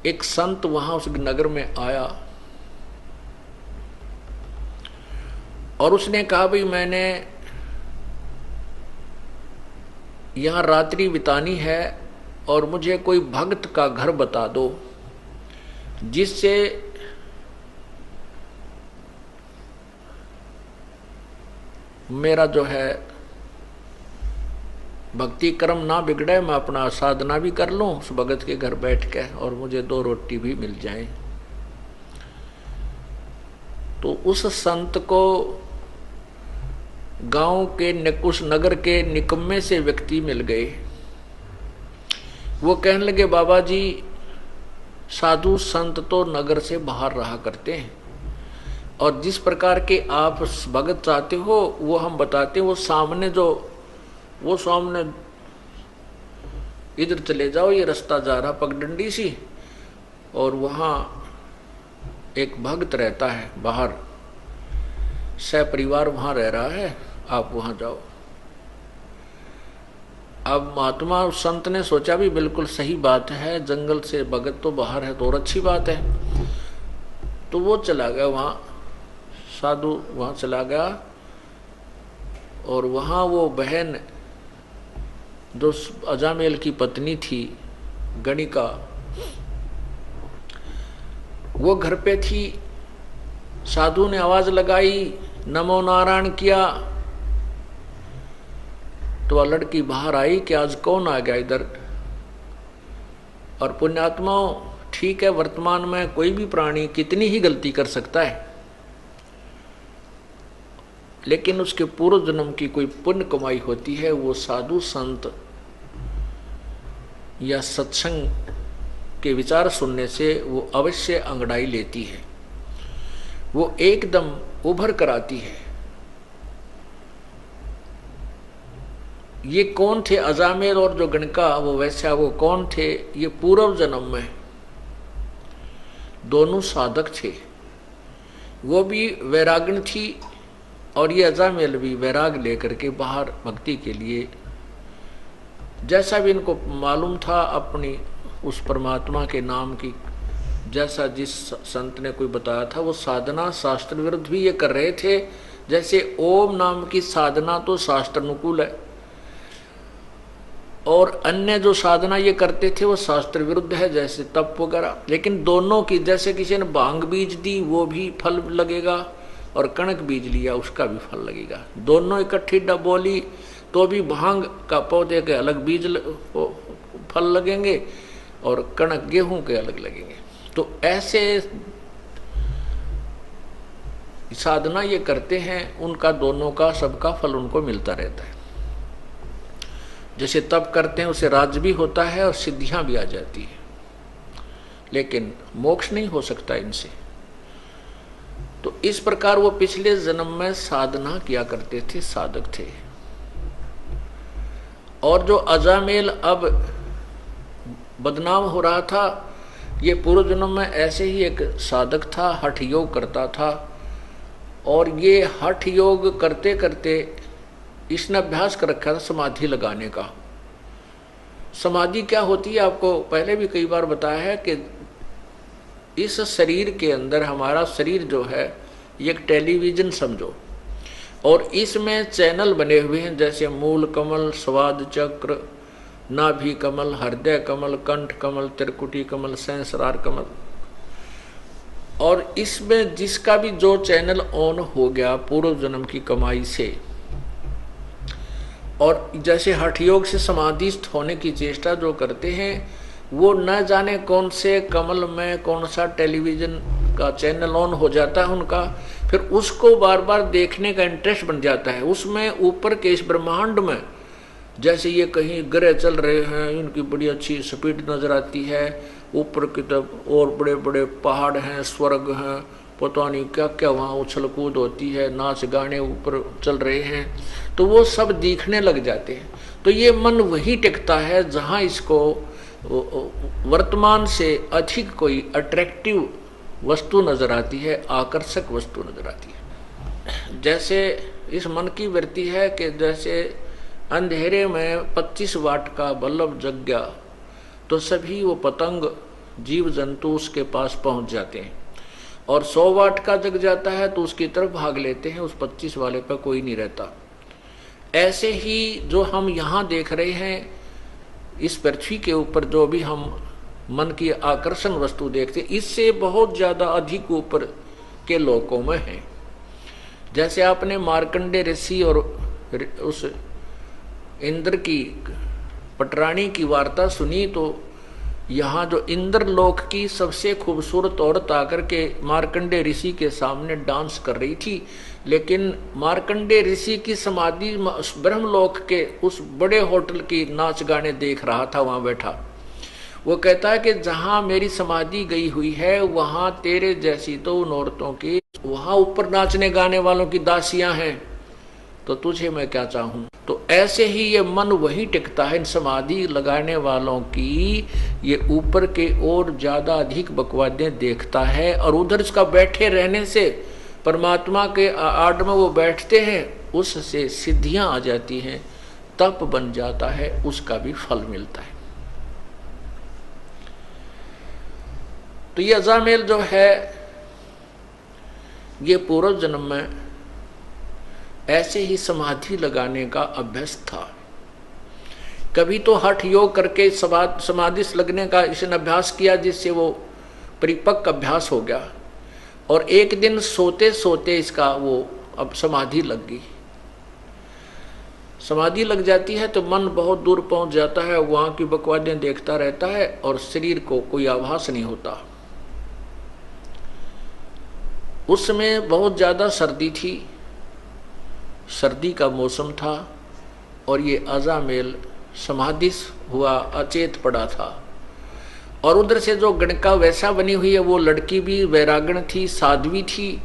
एक संत वहां उस नगर में आया और उसने कहा भाई मैंने यहां रात्रि बितानी है और मुझे कोई भक्त का घर बता दो जिससे मेरा जो है भक्ति कर्म ना बिगड़े, मैं अपना साधना भी कर लूं उस भगत के घर बैठ के और मुझे 2 रोटी भी मिल जाए। तो उस संत को गांव के उस नगर के निकम्मे से व्यक्ति मिल गए। वो कहने लगे बाबा जी साधु संत तो नगर से बाहर रहा करते हैं और जिस प्रकार के आप भगत चाहते हो वो हम बताते हैं। वो सामने इधर चले जाओ, ये रास्ता जा रहा पगडंडी सी और वहां एक भक्त रहता है बाहर, सपरिवार वहां रह रहा है, आप वहां जाओ। अब महात्मा उस संत ने सोचा भी बिल्कुल सही बात है, जंगल से भगत तो बाहर है तो और अच्छी बात है। तो वो चला गया वहां, साधु वहां चला गया और वहां वो बहन जो अजामेल की पत्नी थी गणिका, वो घर पे थी। साधु ने आवाज लगाई, नमो नारायण किया तो वह लड़की बाहर आई कि आज कौन आ गया इधर। और पुण्यात्माओं ठीक है, वर्तमान में कोई भी प्राणी कितनी ही गलती कर सकता है, लेकिन उसके पूर्व जन्म की कोई पुण्य कमाई होती है, वो साधु संत या सत्संग के विचार सुनने से वो अवश्य अंगड़ाई लेती है, वो एकदम उभर कर आती है। ये कौन थे अजामेल और जो गणका वो वैसा, वो कौन थे? ये पूर्व जन्म में दोनों साधक थे। वो भी वैराग्य थी और ये अजामेल भी वैराग लेकर के बाहर भक्ति के लिए, जैसा भी इनको मालूम था अपनी उस परमात्मा के नाम की, जैसा जिस संत ने कोई बताया था वो साधना शास्त्र विरुद्ध भी ये कर रहे थे। जैसे ओम नाम की साधना तो शास्त्र अनुकूल है और अन्य जो साधना ये करते थे वो शास्त्र विरुद्ध है, जैसे तप वगैरह। लेकिन दोनों की, जैसे किसी ने भांग बीज दी वो भी फल लगेगा और कणक बीज लिया उसका भी फल लगेगा। दोनों इकट्ठी बोली तो भी भांग का पौधे के अलग बीज फल लगेंगे और कणक गेहूं के अलग लगेंगे। तो ऐसे साधना ये करते हैं, उनका दोनों का सबका फल उनको मिलता रहता है। जैसे तप करते हैं उसे राज भी होता है और सिद्धियां भी आ जाती है, लेकिन मोक्ष नहीं हो सकता इनसे। तो इस प्रकार वो पिछले जन्म में साधना किया करते थे, साधक थे। और जो अजामेल अब बदनाम हो रहा था, ये पूर्व जन्म में ऐसे ही एक साधक था, हठ योग करता था। और ये हठ योग करते करते इसने अभ्यास कर रखा था समाधि लगाने का। समाधि क्या होती है आपको पहले भी कई बार बताया है कि इस शरीर के अंदर, हमारा शरीर जो है ये एक टेलीविजन समझो, और इसमें चैनल बने हुए हैं, जैसे मूल कमल, स्वाद चक्र, नाभि कमल, हृदय कमल, कंठ कमल, त्रिकुटी कमल, सहस्रार कमल। और इसमें जिसका भी जो चैनल ऑन हो गया पूर्व जन्म की कमाई से, और जैसे हठ योग से समाधिस्थ होने की चेष्टा जो करते हैं, वो न जाने कौन से कमल में कौन सा टेलीविजन का चैनल ऑन हो जाता है उनका, फिर उसको बार बार देखने का इंटरेस्ट बन जाता है। उसमें ऊपर के इस ब्रह्मांड में जैसे ये कहीं ग्रह चल रहे हैं, इनकी बड़ी अच्छी स्पीड नजर आती है, ऊपर की तरफ और बड़े बड़े पहाड़ हैं, स्वर्ग हैं, पता नहीं क्या क्या वहाँ उछल कूद होती है, नाच गाने ऊपर चल रहे हैं, तो वो सब दिखने लग जाते हैं। तो ये मन वही टिकता है जहाँ इसको वर्तमान से अधिक कोई अट्रैक्टिव वस्तु नजर आती है, आकर्षक वस्तु नजर आती है। जैसे इस मन की वृत्ति है कि जैसे अंधेरे में 25 वाट का बल्ब जग गया तो सभी वो पतंग जीव जंतु उसके पास पहुंच जाते हैं, और 100 वाट का जग जाता है तो उसकी तरफ भाग लेते हैं, उस 25 वाले पर कोई नहीं रहता। ऐसे ही जो हम यहाँ देख रहे हैं इस पृथ्वी के ऊपर, जो भी हम मन की आकर्षण वस्तु देखते, इससे बहुत ज्यादा अधिक ऊपर के लोकों में है। जैसे आपने मार्कंडे ऋषि और उस इंद्र की पटरानी की वार्ता सुनी, तो यहाँ जो इंद्र लोक की सबसे खूबसूरत औरत आकर के मार्कंडे ऋषि के सामने डांस कर रही थी, लेकिन मार्कंडे ऋषि की समाधि ब्रह्मलोक के उस बड़े होटल की नाच गाने देख रहा था वहां बैठा। वो कहता है कि जहां मेरी समाधि गई हुई है वहां तेरे जैसी तो उन औरतों की, वहां ऊपर नाचने गाने वालों की दासियां हैं, तो तुझे मैं क्या चाहूं। तो ऐसे ही ये मन वही टिकता है इन समाधि लगाने वालों की, ये ऊपर के और ज्यादा अधिक बकवादें देखता है, और उधर इसका बैठे रहने से परमात्मा के आड़ में वो बैठते हैं, उससे सिद्धियां आ जाती हैं, तप बन जाता है, उसका भी फल मिलता है। तो ये अजामेल जो है ये पूर्व जन्म में ऐसे ही समाधि लगाने का अभ्यास था। कभी तो हठ योग करके समाधि लगने का इसने अभ्यास किया, जिससे वो परिपक्व अभ्यास हो गया, और एक दिन सोते सोते इसका वो अब समाधि लग गई। समाधि लग जाती है तो मन बहुत दूर पहुंच जाता है, वहां की बकवादें देखता रहता है और शरीर को कोई आभास नहीं होता। उस समय बहुत ज्यादा सर्दी थी, सर्दी का मौसम था, और ये अजामेल समाधि हुआ अचेत पड़ा था। और उधर से जो गणका वैसा बनी हुई है वो लड़की भी वैरागण थी, साध्वी थी।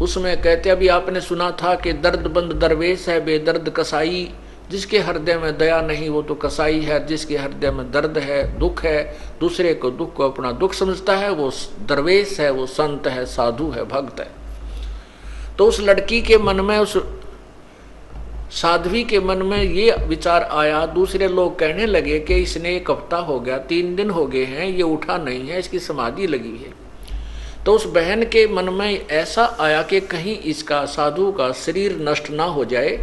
उसमें कहते अभी आपने सुना था कि दर्दबंद दरवेश है बेदर्द कसाई, जिसके हृदय में दया नहीं वो तो कसाई है, जिसके हृदय में दर्द है दुख है, दूसरे को दुख को अपना दुख समझता है, वो दरवेश है, वो संत है, साधु है, भक्त है। तो उस लड़की के मन में, उस साध्वी के मन में ये विचार आया। दूसरे लोग कहने लगे कि इसने 1 हफ्ता हो गया, 3 दिन हो गए हैं, ये उठा नहीं है, इसकी समाधि लगी है। तो उस बहन के मन में ऐसा आया कि कहीं इसका साधु का शरीर नष्ट ना हो जाए,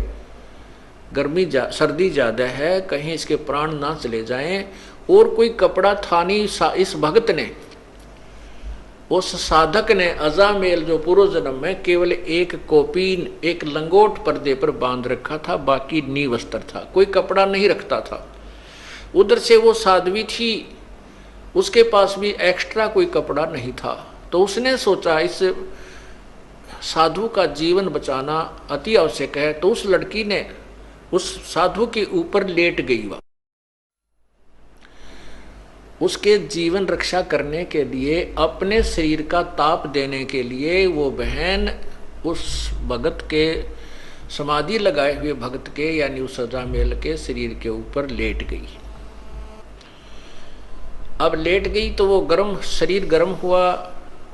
सर्दी ज्यादा है, कहीं इसके प्राण ना चले जाएं। और कोई कपड़ा था नहीं, इस भक्त ने, उस साधक ने अजामेल जो पूर्व जन्म में केवल एक कोपीन, एक लंगोट पर्दे पर बांध रखा था, बाकी नी वस्त्र था, कोई कपड़ा नहीं रखता था। उधर से वो साध्वी थी, उसके पास भी एक्स्ट्रा कोई कपड़ा नहीं था। तो उसने सोचा इस साधु का जीवन बचाना अति आवश्यक है, तो उस लड़की ने उस साधु के ऊपर लेट गई। वह उसके जीवन रक्षा करने के लिए, अपने शरीर का ताप देने के लिए वो बहन उस भगत के, समाधि लगाए हुए भगत के यानी उस अजामेल के शरीर के ऊपर लेट गई। अब लेट गई तो वो शरीर गर्म हुआ।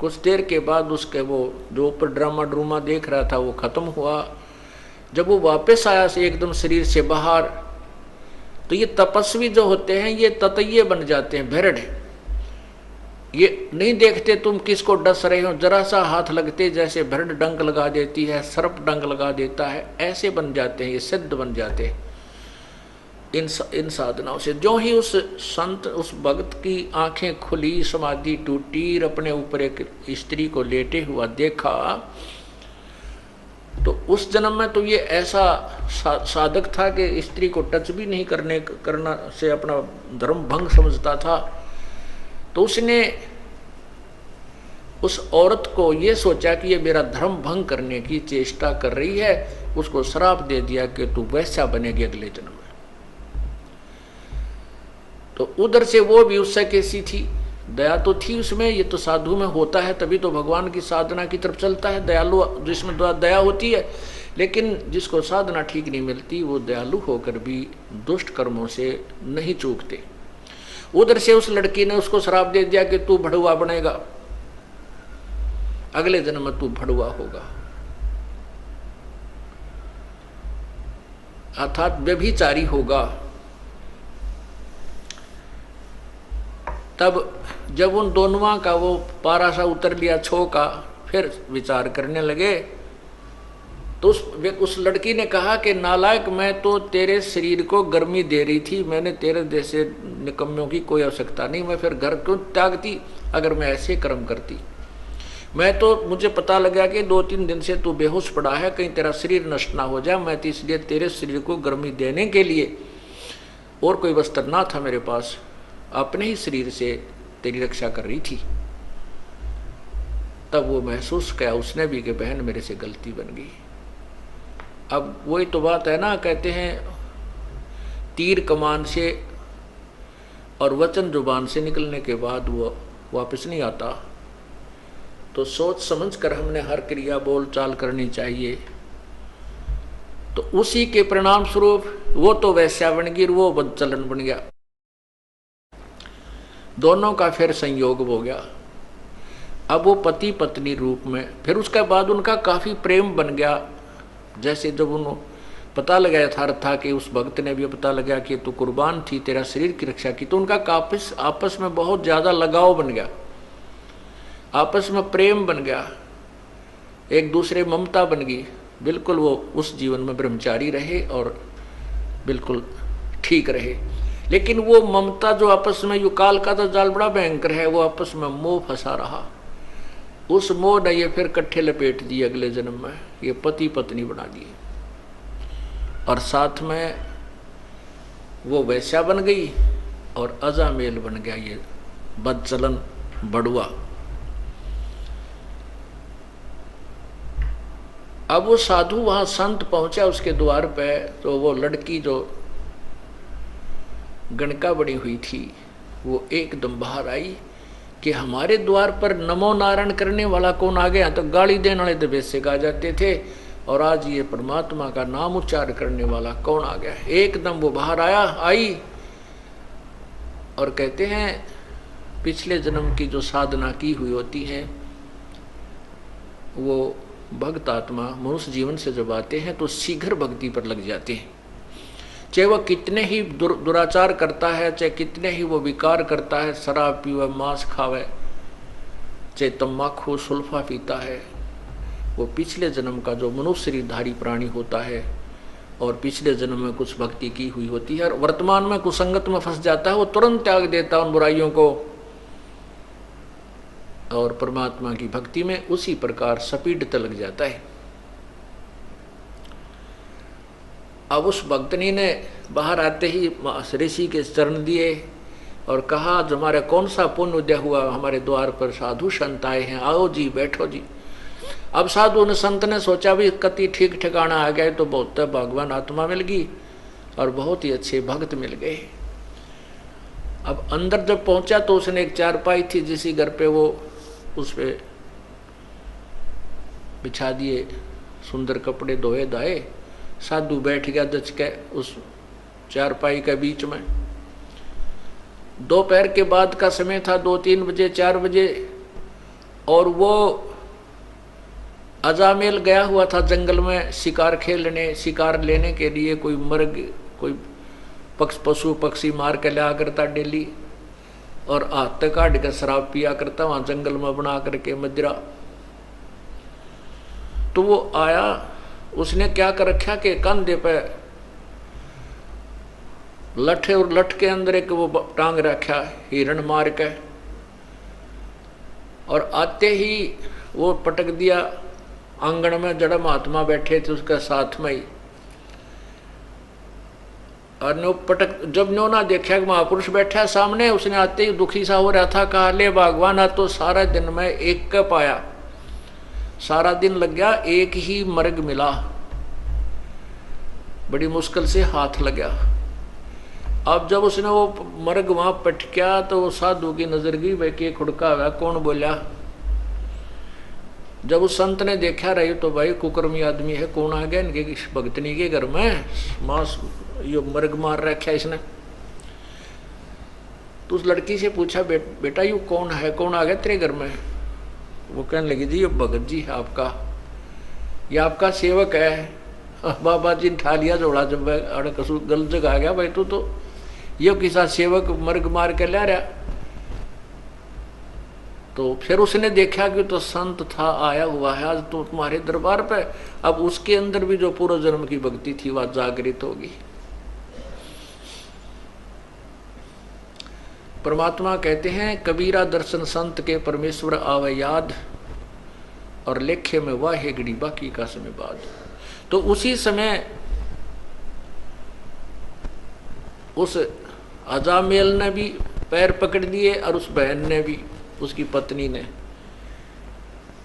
कुछ देर के बाद उसके वो जो ऊपर ड्रामा देख रहा था वो खत्म हुआ। जब वो वापस आया एकदम शरीर से बाहर, तो ये तपस्वी जो होते हैं ये ततैये बन जाते हैं, भेड़। ये नहीं देखते तुम किसको डस रहे हो, जरा सा हाथ लगते जैसे भेड़ डंक लगा देती है, सर्प डंक लगा देता है, ऐसे बन जाते हैं, ये सिद्ध बन जाते हैं इन साधनाओं से। जो ही उस संत, उस भक्त की आंखें खुली, समाधि टूटी, अपने ऊपर एक स्त्री को लेटे हुआ देखा, तो उस जन्म में तो ये ऐसा साधक था कि स्त्री को टच भी नहीं करना से अपना धर्म भंग समझता था। तो उसने उस औरत को ये सोचा कि ये मेरा धर्म भंग करने की चेष्टा कर रही है, उसको श्राप दे दिया कि तू वैसा बनेगी अगले जन्म में। तो उधर से वो भी उससे कैसी थी, दया तो थी उसमें, ये तो साधु में होता है, तभी तो भगवान की साधना की तरफ चलता है, दयालु जिसमें दया होती है। लेकिन जिसको साधना ठीक नहीं मिलती वो दयालु होकर भी दुष्ट कर्मों से नहीं चूकते। उधर से उस लड़की ने उसको श्राप दे दिया कि तू भड़ुआ बनेगा, अगले जन्म में तू भड़ुआ होगा, अर्थात व्यभिचारी होगा। तब जब उन दोनों का वो पारा सा उतर लिया छो का, फिर विचार करने लगे। तो उस लड़की ने कहा कि नालायक, मैं तो तेरे शरीर को गर्मी दे रही थी, मैंने तेरे जैसे निकम्मों की कोई आवश्यकता नहीं, मैं फिर घर क्यों त्यागती अगर मैं ऐसे कर्म करती। मैं तो, मुझे पता लगा कि 2-3 दिन से तू बेहोश पड़ा है, कहीं तेरा शरीर नष्ट ना हो जाए, मैं तो इसलिए तेरे शरीर को गर्मी देने के लिए, और कोई वस्त्र ना था मेरे पास, अपने ही शरीर से तेरी रक्षा कर रही थी। तब वो महसूस किया उसने भी कि बहन मेरे से गलती बन गई। अब वही तो बात है ना, कहते हैं तीर कमान से और वचन जुबान से निकलने के बाद वो वापस नहीं आता। तो सोच समझ कर हमने हर क्रिया बोल चाल करनी चाहिए। तो उसी के परिणाम स्वरूप वो तो वैश्या बन गई, वो बदचलन बन गया, दोनों का फिर संयोग हो गया। अब वो पति पत्नी रूप में, फिर उसके बाद उनका काफी प्रेम बन गया। जैसे जब उन्होंने पता लगा यथार्थ था कि उस भक्त ने भी पता लगा कि तू कुर्बान थी, तेरा शरीर की रक्षा की, तो उनका आपस में बहुत ज्यादा लगाव बन गया, आपस में प्रेम बन गया, एक दूसरे ममता बन गई। बिल्कुल वो उस जीवन में ब्रह्मचारी रहे और बिल्कुल ठीक रहे। लेकिन वो ममता जो आपस में, युकाल का तो जाल बड़ा भयंकर है, वो आपस में मोह फंसा रहा। उस मोह ने ये फिर कट्ठे लपेट दिए, अगले जन्म में ये पति पत्नी बना दिए, और साथ में वो वैश्या बन गई और अजामेल बन गया, ये बदचलन बड़ुआ। अब वो साधु वहां संत पहुंचा उसके द्वार पे, तो वो लड़की जो गणका बनी हुई थी वो एकदम बाहर आई कि हमारे द्वार पर नमो नारायण करने वाला कौन आ गया। तो गाली देने वाले तो बेसिक आ जाते थे, और आज ये परमात्मा का नाम उच्चार करने वाला कौन आ गया। एकदम वो बाहर आई और कहते हैं पिछले जन्म की जो साधना की हुई होती है वो भक्त आत्मा मनुष्य जीवन से जब आते हैं तो शीघ्र भक्ति पर लग जाते हैं। चाहे वह कितने ही दुराचार करता है, चाहे कितने ही वो विकार करता है, शराब पीवे, मांस खावे, चाहे तम्बाकू सुल्फा पीता है, वो पिछले जन्म का जो मनुष्य शरीरधारी प्राणी होता है और पिछले जन्म में कुछ भक्ति की हुई होती है और वर्तमान में कुसंगत में फंस जाता है, वो तुरंत त्याग देता है उन बुराइयों को और परमात्मा की भक्ति में उसी प्रकार सपीडता लग जाता है। अब उस भक्तनी ने बाहर आते ही ऋषि के चरण दिए और कहा हमारा कौन सा पुण्य उदय हुआ, हमारे द्वार पर साधु संत आए हैं, आओ जी बैठो जी। अब साधु ने संत ने सोचा भी कति ठीक ठिकाना आ गए तो बहुत भगवान आत्मा मिल गई और बहुत ही अच्छे भक्त मिल गए। अब अंदर जब पहुंचा तो उसने एक चारपाई थी जिसी घर पे वो उस पे बिछा दिए सुंदर कपड़े धोए धाए, साधु बैठ गया दच के उस चारपाई के बीच में। दोपहर के बाद का समय था, 2-3 बजे 4 बजे, और वो अजामेल गया हुआ था जंगल में शिकार खेलने, शिकार लेने के लिए। कोई मर्ग, कोई पशु पक्षी मार के लिया करता डेली और हाथ तक काट कर शराब पिया करता वहां जंगल में बना करके मदिरा। तो वो आया, उसने क्या कर रखा कि कंधे पे लठे और लठ के अंदर एक वो टांग रखा हिरण मार के, और आते ही वो पटक दिया आंगन में। जड़ महात्मा बैठे थे उसके साथ में ही, और नो पटक, जब नो ना देखा कि महापुरुष बैठा सामने, उसने आते ही दुखी सा हो रहा था, कहा ले भगवान आ तो सारा दिन में एक का पाया, सारा दिन लग गया, एक ही मर्ग मिला, बड़ी मुश्किल से हाथ लग गया। अब जब उसने वो मर्ग वहां पटका तो वो साधु की नजर गई, भाई के खुड़का हुआ कौन बोला। जब उस संत ने देखा रही तो भाई कुकर्मी आदमी है, कौन आ गया इनके भगतनी के घर में, मांस यो मर्ग मार रखा इसने। तो उस लड़की से पूछा बेटा यू कौन है, कौन आ गया तेरे घर में। वो कहने लगी जी ये भगत जी है आपका, ये आपका सेवक है। बाबा जी ने ठा लिया जोड़ा, जब अड़ कसू गलत जगह आ गया भाई, तू तो ये किसा सेवक मर्ग मार के ला रहा। तो फिर उसने देखा कि तो संत था, आया हुआ है आज तो तुम्हारे दरबार पे। अब उसके अंदर भी जो पूर्व जन्म की भक्ति थी वह जागृत होगी। परमात्मा कहते हैं कबीरा दर्शन संत के परमेश्वर आवे याद, और लेखे में वाह है घड़ी बाकी का समय बाद। तो उसी समय उस अजामेल ने भी पैर पकड़ लिए और उस बहन ने भी, उसकी पत्नी ने,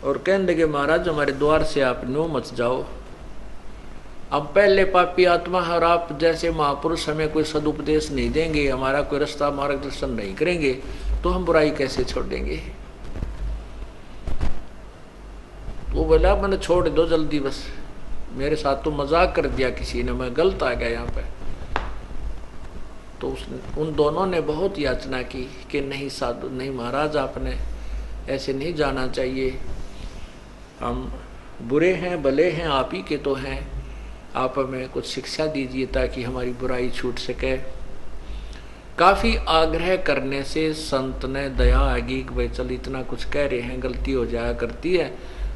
और कहने लगे महाराज हमारे द्वार से आप नो मत जाओ, अब पहले पापी आत्मा है और आप जैसे महापुरुष हमें कोई सदुपदेश नहीं देंगे, हमारा कोई रास्ता मार्गदर्शन नहीं करेंगे, तो हम बुराई कैसे छोड़ देंगे। वो बोला मैंने छोड़ दो जल्दी, बस मेरे साथ तो मजाक कर दिया किसी ने, मैं गलत आ गया यहाँ पे। तो उन दोनों ने बहुत याचना की कि नहीं साधु, नहीं महाराज आपने ऐसे नहीं जाना चाहिए, हम बुरे हैं भले हैं आप ही के तो हैं, आप हमें कुछ शिक्षा दीजिए ताकि हमारी बुराई छूट सके। काफ़ी आग्रह करने से संत ने दया आगी कि भाई चल इतना कुछ कह रहे हैं, गलती हो जाया करती है,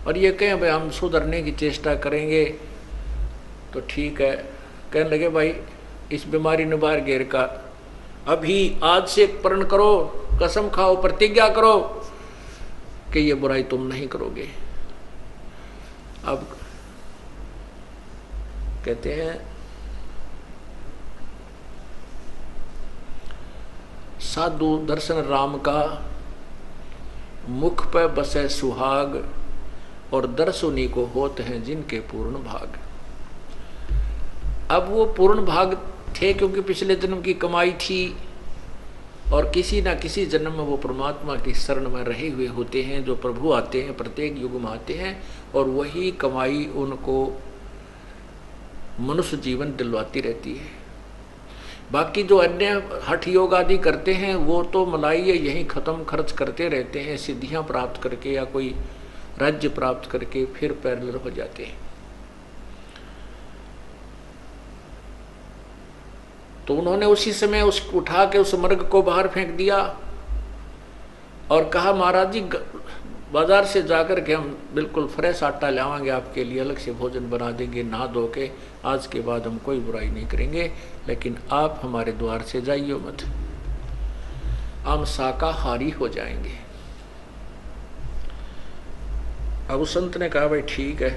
और ये कहें भाई हम सुधरने की चेष्टा करेंगे तो ठीक है। कहने लगे भाई इस बीमारी ने बाहर घेर का, अभी आज से प्रण करो, कसम खाओ, प्रतिज्ञा करो कि ये बुराई तुम नहीं करोगे। अब कहते हैं साधु दर्शन राम का, मुख पर बसे सुहाग, और दर्श उन्हीं को होते हैं जिनके पूर्ण भाग। अब वो पूर्ण भाग थे क्योंकि पिछले जन्म की कमाई थी, और किसी ना किसी जन्म में वो परमात्मा की शरण में रहे हुए होते हैं। जो प्रभु आते हैं प्रत्येक युग में आते हैं, और वही कमाई उनको मनुष्य जीवन दिलवाती रहती है। बाकी जो अन्य हठ योग आदि करते हैं वो तो मलाई यहीं खत्म खर्च करते रहते हैं, सिद्धियां प्राप्त करके या कोई राज्य प्राप्त करके फिर पैरेलल हो जाते हैं। तो उन्होंने उसी समय उस उठा के उस मर्ग को बाहर फेंक दिया और कहा महाराज जी बाजार से जाकर के हम बिल्कुल फ्रेश आटा लावांगे आपके लिए, अलग से भोजन बना देंगे, नहा धो के, आज के बाद हम कोई बुराई नहीं करेंगे, लेकिन आप हमारे द्वार से जाइए मत, हम शाकाहारी हो जाएंगे। अब उस संत ने कहा भाई ठीक है।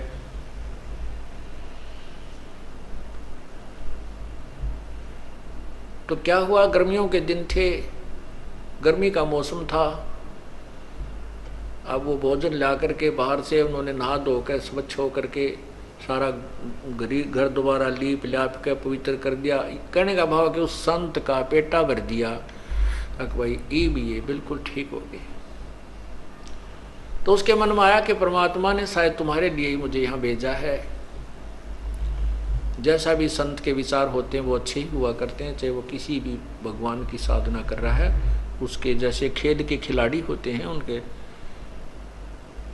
तो क्या हुआ, गर्मियों के दिन थे, गर्मी का मौसम था। अब वो भोजन ला करके बाहर से उन्होंने नहा धो कर स्वच्छ होकर के सारा घर दोबारा लीप लाप के पवित्र कर दिया। कहने का भाव कि उस संत का पेटा भर दिया, भाई ये भी ये बिल्कुल ठीक हो गए। तो उसके मन में आया कि परमात्मा ने शायद तुम्हारे लिए ही मुझे यहाँ भेजा है। जैसा भी संत के विचार होते हैं वो अच्छे ही हुआ करते हैं, चाहे वो किसी भी भगवान की साधना कर रहा है। उसके जैसे खेल के खिलाड़ी होते हैं, उनके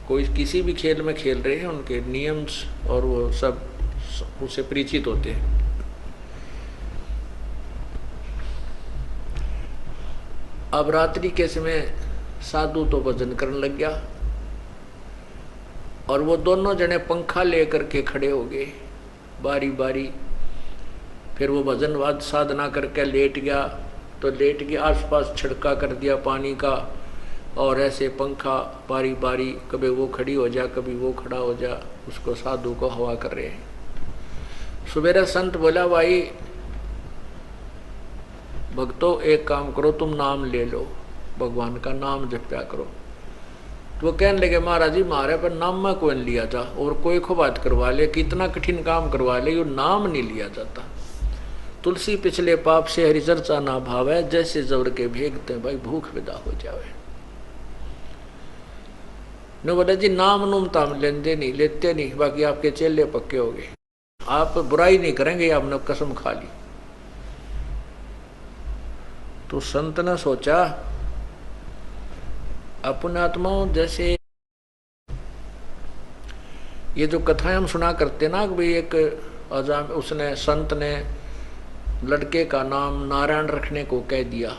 कोई किसी भी खेल में खेल रहे हैं, उनके नियम और वो सब उससे परिचित होते हैं। अब रात्रि के समय साधु तो भजन करने लग गया और वो दोनों जने पंखा लेकर के खड़े हो गए बारी बारी। फिर वो भजनवाद साधना करके लेट गया, तो लेट के आसपास छिड़का कर दिया पानी का, और ऐसे पंखा बारी बारी कभी वो खड़ी हो जा कभी वो खड़ा हो जा, उसको साधु को हवा कर रहे हैं। सुबेरे संत बोला भाई भक्तों एक काम करो, तुम नाम ले लो, भगवान का नाम जप्या करो। तो वो कहने लगे महाराज जी मारे पर नाम में कोई नहीं लिया था, और कोई को बात करवा ले, कितना कठिन काम करवा ले, यो नाम नहीं लिया जाता। तुलसी पिछले पाप से हरि चर्चा ना भावे, जैसे जबर के भेगते भाई भूख विदा हो जावे। ने बोला जी नाम नूम ताम लेते नहीं, बाकी आपके चेले पक्के हो गए, आप बुराई नहीं करेंगे, आपने कसम खा ली। तो संत ने सोचा अपने आत्माओं जैसे ये जो कथाएं हम सुना करते ना कि भाई एक अजाम उसने संत ने लड़के का नाम नारायण रखने को कह दिया,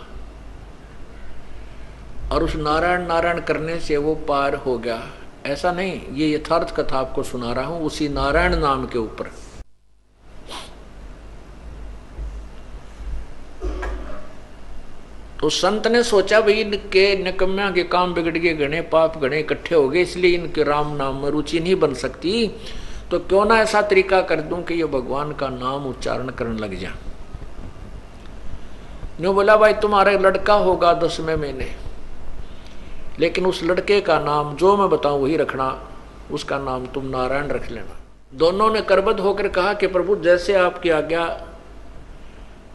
और उस नारायण नारायण करने से वो पार हो गया, ऐसा नहीं। ये यथार्थ कथा आपको सुना रहा हूं उसी नारायण नाम के ऊपर। तो संत ने सोचा भाई इनके निकम्या के काम बिगड़ गए, घने पाप घने इकट्ठे हो गए, इसलिए इनके राम नाम में रुचि नहीं बन सकती, तो क्यों ना ऐसा तरीका कर दूं कि ये भगवान का नाम उच्चारण करने लग जा। न्यू बोला भाई तुम्हारा लड़का होगा 10वें महीने, लेकिन उस लड़के का नाम जो मैं बताऊं वही रखना, उसका नाम तुम नारायण रख लेना। दोनों ने करबद्ध होकर कहा कि प्रभु जैसे आपकी आज्ञा,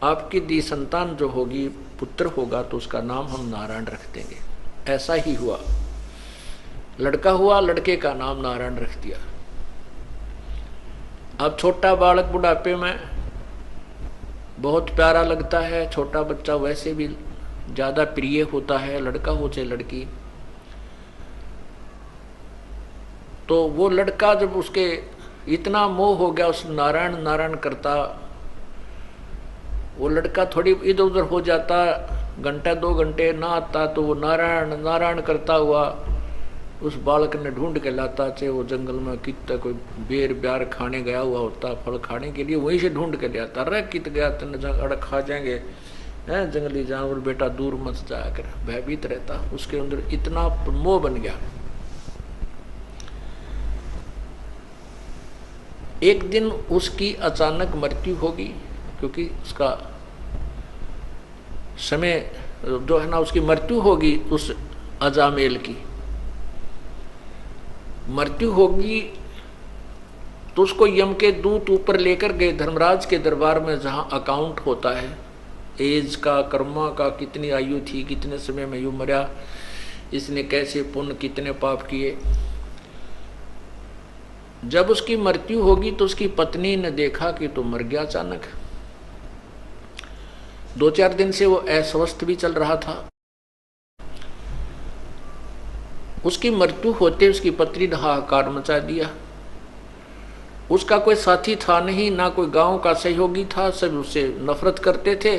आपकी दी संतान जो होगी पुत्र होगा तो उसका नाम हम नारायण रख देंगे। ऐसा ही हुआ, लड़का हुआ, लड़के का नाम नारायण रख दिया। अब छोटा बालक बुढ़ापे में बहुत प्यारा लगता है, छोटा बच्चा वैसे भी ज्यादा प्रिय होता है, लड़का हो चाहे लड़की। तो वो लड़का जब उसके इतना मोह हो गया उस नारायण नारायण करता, वो लड़का थोड़ी इधर उधर हो जाता, घंटा 2 घंटे ना आता तो वो नारायण नारायण करता हुआ उस बालक ने ढूंढ के लाता, चाहे वो जंगल में कितना कोई बेर ब्यार खाने गया हुआ होता, फल खाने के लिए वहीं से ढूंढ के ले आता। अरे कित गया तेन अड़ खा जाएंगे हैं जंगली जानवर, बेटा दूर मत जाकर, भयभीत रहता। उसके अंदर इतना मोह बन गया। एक दिन उसकी अचानक मृत्यु होगी, क्योंकि उसका समय जो है ना, उसकी मृत्यु होगी। उस अजामेल की मृत्यु होगी तो उसको यम के दूत ऊपर लेकर गए धर्मराज के दरबार में, जहां अकाउंट होता है एज का, कर्मा का, कितनी आयु थी, कितने समय में यू मरा, इसने कैसे पुण्य कितने पाप किए। जब उसकी मृत्यु होगी तो उसकी पत्नी ने देखा कि तो मर गया अचानक। 2-4 दिन से वो अस्वस्थ भी चल रहा था। उसकी मृत्यु होते उसकी पत्नी ने हाहाकार मचा दिया। उसका कोई साथी था नहीं, ना कोई गांव का सहयोगी था, सब उससे नफरत करते थे।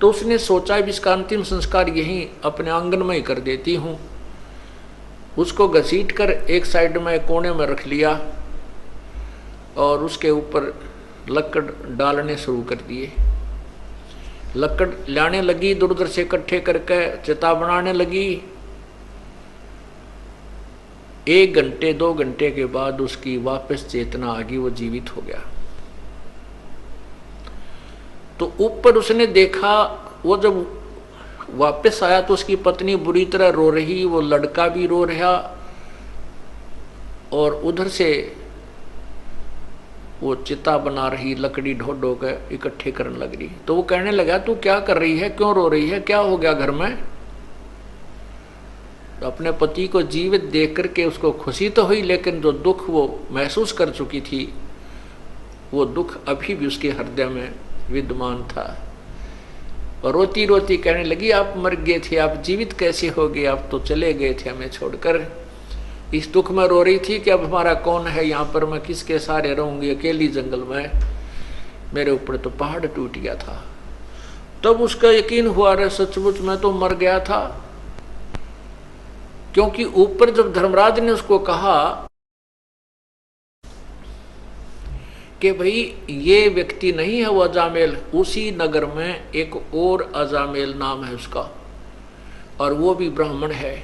तो उसने सोचा इसका अंतिम संस्कार यहीं अपने आंगन में ही कर देती हूँ। उसको घसीट कर एक साइड में कोने में रख लिया और उसके ऊपर लकड़ डालने शुरू कर दिए। लकड़ लाने लगी, इधर उधर से इकट्ठे करके चिता बनाने लगी। 1 घंटे 2 घंटे के बाद उसकी वापस चेतना आ गई, वो जीवित हो गया। तो ऊपर उसने देखा, वो जब वापस आया तो उसकी पत्नी बुरी तरह रो रही, वो लड़का भी रो रहा और उधर से वो चिता बना रही, लकड़ी ढो ढो के इकट्ठे करने लग रही। तो वो कहने लगा तू क्या कर रही है, क्यों रो रही है, क्या हो गया घर में। तो अपने पति को जीवित देख करके उसको खुशी तो हुई, लेकिन जो दुख वो महसूस कर चुकी थी वो दुख अभी भी उसके हृदय में विद्यमान था। और रोती रोती कहने लगी आप मर गए थे, आप जीवित कैसे हो गए, आप तो चले गए थे हमें छोड़कर। इस दुख में रो रही थी कि अब हमारा कौन है यहाँ पर, मैं किसके सहारे रहूंगी अकेली जंगल में, मेरे ऊपर तो पहाड़ टूट गया था। तब उसका यकीन हुआ रे सचमुच मैं तो मर गया था। क्योंकि ऊपर जब धर्मराज ने उसको कहा कि भाई ये व्यक्ति नहीं है वो अजामेल, उसी नगर में एक और अजामेल नाम है उसका, और वो भी ब्राह्मण है,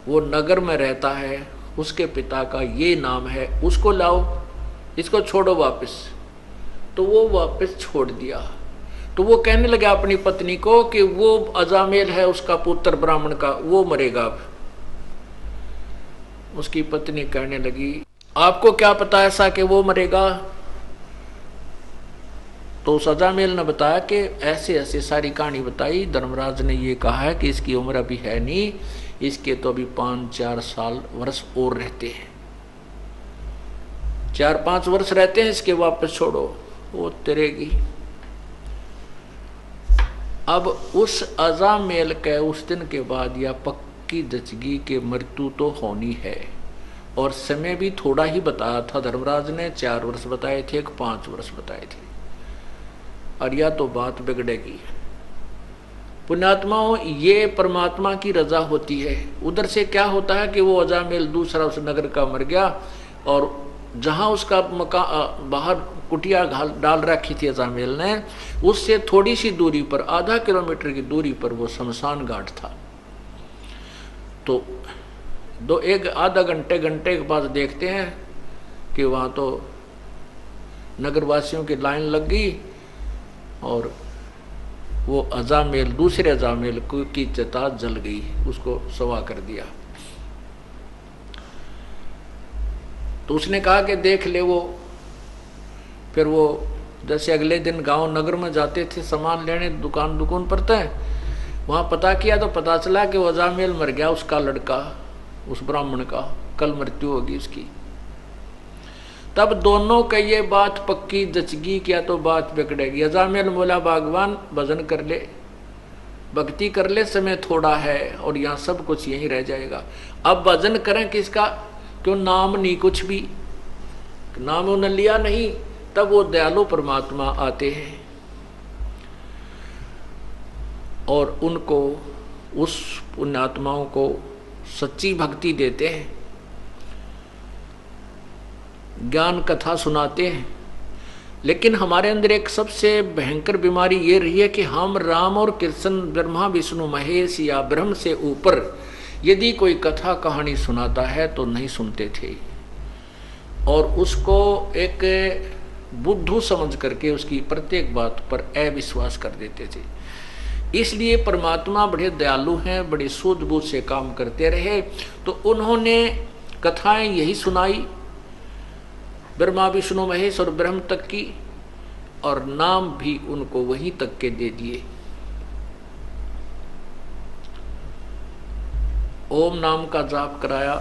वो नगर में रहता है, उसके पिता का ये नाम है, उसको लाओ, इसको छोड़ो वापस। तो वो वापस छोड़ दिया। तो वो कहने लगा अपनी पत्नी को कि वो अजामेल है उसका पुत्र ब्राह्मण का, वो मरेगा अब। उसकी पत्नी कहने लगी आपको क्या पता ऐसा कि वो मरेगा। तो उस अजामेल ने बताया कि ऐसे ऐसे सारी कहानी बताई, धर्मराज ने ये कहा है कि इसकी उम्र अभी है नहीं, इसके तो अभी 5-4 साल वर्ष और रहते हैं, 4-5 वर्ष रहते हैं, इसके वापस छोड़ो वो तरेगी। अब उस अजामेल के उस दिन के बाद या पक्की दचगी के मृत्यु तो होनी है, और समय भी थोड़ा ही बताया था धर्मराज ने, 4 वर्ष बताए थे, 5 वर्ष बताए थे, और या तो बात बिगड़ेगी। पुण्यात्माओं, ये परमात्मा की रजा होती है। उधर से क्या होता है कि वो अजामेल दूसरा उस नगर का मर गया, और जहां उसका बाहर कुटिया डाल रखी थी अजामेल ने, उससे थोड़ी सी दूरी पर, आधा किलोमीटर की दूरी पर वो शमशान घाट था। तो एक आधा घंटे के बाद देखते हैं कि वहां तो नगरवासियों की लाइन लग गई, और वो अजामेल, दूसरे अजामेल की चिता जल गई, उसको सवा कर दिया। तो उसने कहा कि देख ले वो। फिर वो जैसे अगले दिन गांव नगर में जाते थे सामान लेने, दुकान पर तय, वहां पता किया तो पता चला कि वो अजामेल मर गया, उसका लड़का, उस ब्राह्मण का कल मृत्यु होगी उसकी। तब दोनों का ये बात पक्की जचगी, क्या तो बात बिगड़ेगी। अजामेल बोला भगवान भजन कर ले, भक्ति कर ले, समय थोड़ा है और यहाँ सब कुछ यहीं रह जाएगा। अब भजन करें किसका, क्यों नाम नहीं, कुछ भी नाम उन्हें लिया नहीं। तब वो दयालु परमात्मा आते हैं और उनको, उस पुण्यात्माओं को सच्ची भक्ति देते हैं, ज्ञान कथा सुनाते हैं। लेकिन हमारे अंदर एक सबसे भयंकर बीमारी ये रही है कि हम राम और कृष्ण, ब्रह्मा विष्णु महेश या ब्रह्म से ऊपर यदि कोई कथा कहानी सुनाता है तो नहीं सुनते थे, और उसको एक बुद्धू समझ करके उसकी प्रत्येक बात पर अविश्वास कर देते थे। इसलिए परमात्मा बड़े दयालु हैं, बड़े सूझबूझ से काम करते रहे, तो उन्होंने कथाएं यही सुनाई, ब्रह्मा विष्णु महेश और ब्रह्म तक की, और नाम भी उनको वहीं तक के दे दिए। ओम नाम का जाप कराया।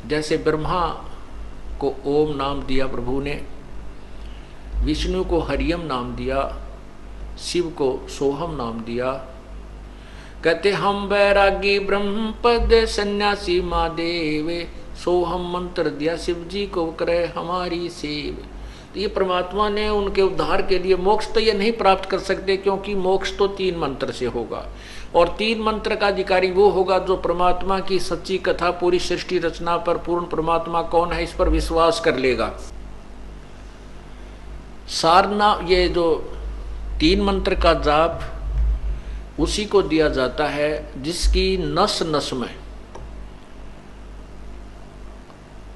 जैसे ब्रह्मा को ओम नाम दिया प्रभु ने, विष्णु को हरियम नाम दिया, शिव को सोहम नाम दिया। कहते हम बैरागी ब्रह्म पद सन्यासी महादेव, सोहम मंत्र दिया शिव जी को करे हमारी सेव। तो ये परमात्मा ने उनके उद्धार के लिए, मोक्ष तो ये नहीं प्राप्त कर सकते, क्योंकि मोक्ष तो 3 मंत्र से होगा, और 3 मंत्र का अधिकारी वो होगा जो परमात्मा की सच्ची कथा, पूरी सृष्टि रचना पर पूर्ण परमात्मा कौन है इस पर विश्वास कर लेगा। सारना, ये जो 3 मंत्र का जाप उसी को दिया जाता है जिसकी नस नस में,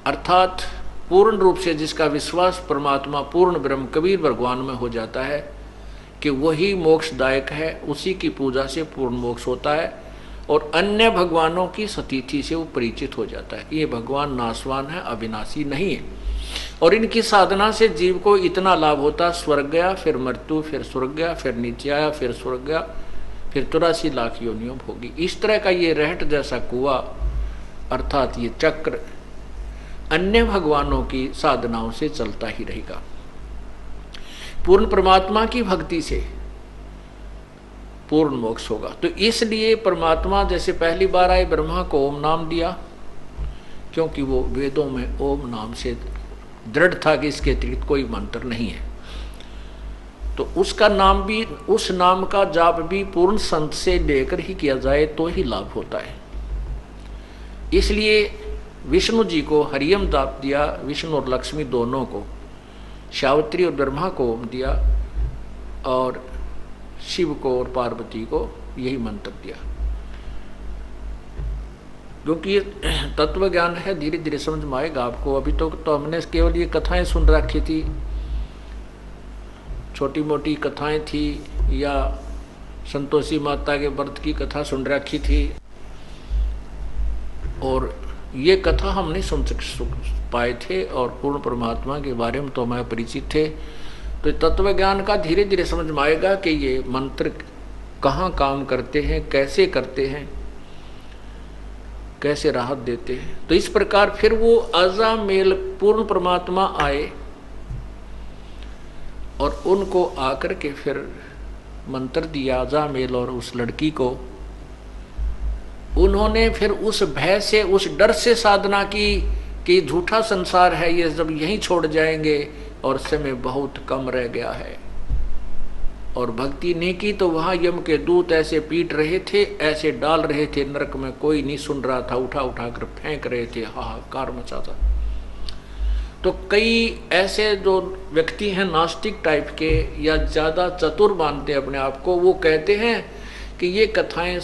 अर्थात पूर्ण रूप से जिसका विश्वास परमात्मा पूर्ण ब्रह्म कबीर भगवान में हो जाता है कि वही मोक्षदायक है, उसी की पूजा से पूर्ण मोक्ष होता है, और अन्य भगवानों की सतीथि से वो परिचित हो जाता है। ये भगवान नाशवान है, अविनाशी नहीं है, और इनकी साधना से जीव को इतना लाभ होता, स्वर्ग गया, फिर मृत्यु, फिर स्वर्ग गया, फिर नीचे आया, फिर स्वर्ग गया, फिर 83 लाख योनियों होगी। इस तरह का ये रहट जैसा कुआं, अर्थात ये चक्र अन्य भगवानों की साधनाओं से चलता ही रहेगा। पूर्ण परमात्मा की भक्ति से पूर्ण मोक्ष होगा। तो इसलिए परमात्मा जैसे पहली बार आए, ब्रह्मा को ओम नाम दिया, क्योंकि वो वेदों में ओम नाम से दृढ़ था कि इसके अतिरिक्त कोई मंत्र नहीं है। तो उसका नाम भी, उस नाम का जाप भी पूर्ण संत से लेकर ही किया जाए तो ही लाभ होता है। इसलिए विष्णु जी को हरियम जाप दिया, विष्णु और लक्ष्मी दोनों को, सावित्री और ब्रह्मा को ओम दिया, और शिव को और पार्वती को यही मंत्र दिया। क्योंकि ये तत्व ज्ञान है, धीरे धीरे समझ में आएगा आपको। अभी तो हमने केवल ये कथाएं सुन रखी थी, छोटी मोटी कथाएं थी, या संतोषी माता के व्रत की कथा सुन रखी थी, और ये कथा हम नहीं सुन पाए थे, और पूर्ण परमात्मा के बारे में तो हमें परिचित थे। तो तत्व ज्ञान का धीरे धीरे समझ में आएगा कि ये मंत्र कहाँ काम करते हैं, कैसे करते हैं, कैसे राहत देते हैं। तो इस प्रकार फिर वो अजामेल पूर्ण परमात्मा आए, और उनको आकर के फिर मंत्र दिया अजामेल और उस लड़की को। उन्होंने फिर उस भय से, उस डर से साधना की कि झूठा संसार है, ये जब यहीं छोड़ जाएंगे और समय बहुत कम रह गया है, और भक्ति नहीं की तो वहां यम के दूत ऐसे पीट रहे थे, ऐसे डाल रहे थे नरक में, कोई नहीं सुन रहा था, उठा उठा कर फेंक रहे थे, हाहाकार मचा था। तो कई ऐसे जो व्यक्ति हैं नास्तिक टाइप के या ज्यादा चतुर मानते हैं अपने आप को, वो कहते हैं कि ये कथाएं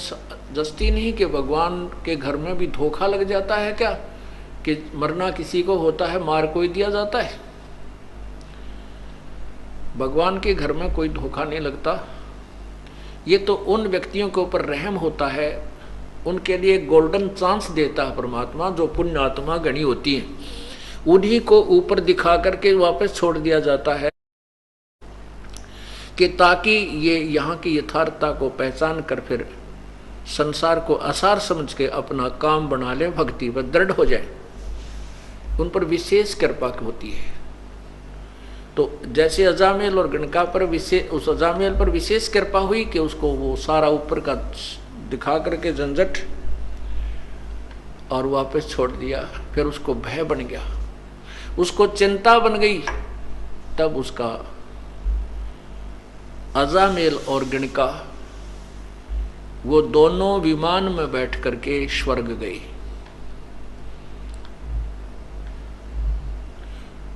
जस्ती नहीं कि भगवान के घर में भी धोखा लग जाता है क्या, कि मरना किसी को होता है मार कोई दिया जाता है। भगवान के घर में कोई धोखा नहीं लगता। ये तो उन व्यक्तियों के ऊपर रहम होता है, उनके लिए गोल्डन चांस देता है परमात्मा, जो पुण्यात्मा गणी होती है, उन्हीं को ऊपर दिखा करके वापस छोड़ दिया जाता है कि ताकि ये यहाँ की यथार्थता को पहचान कर फिर संसार को आसार समझ के अपना काम बना ले, भक्ति पर दृढ़ हो जाए। उन पर विशेष कृपा होती है। तो जैसे अजामेल और गणका पर विशेष, उस अजामेल पर विशेष कृपा हुई कि उसको वो सारा ऊपर का दिखा करके झंझट और वापस छोड़ दिया। फिर उसको भय बन गया, उसको चिंता बन गई, तब उसका अजामेल और गणका वो दोनों विमान में बैठ करके स्वर्ग गए।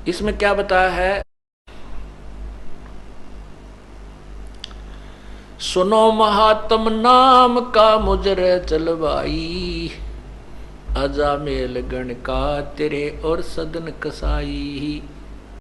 इसमें क्या बताया है, सुनो महात्म नाम का मुजरे चलवाई, अजामेल गणका तेरे और सदन कसाई।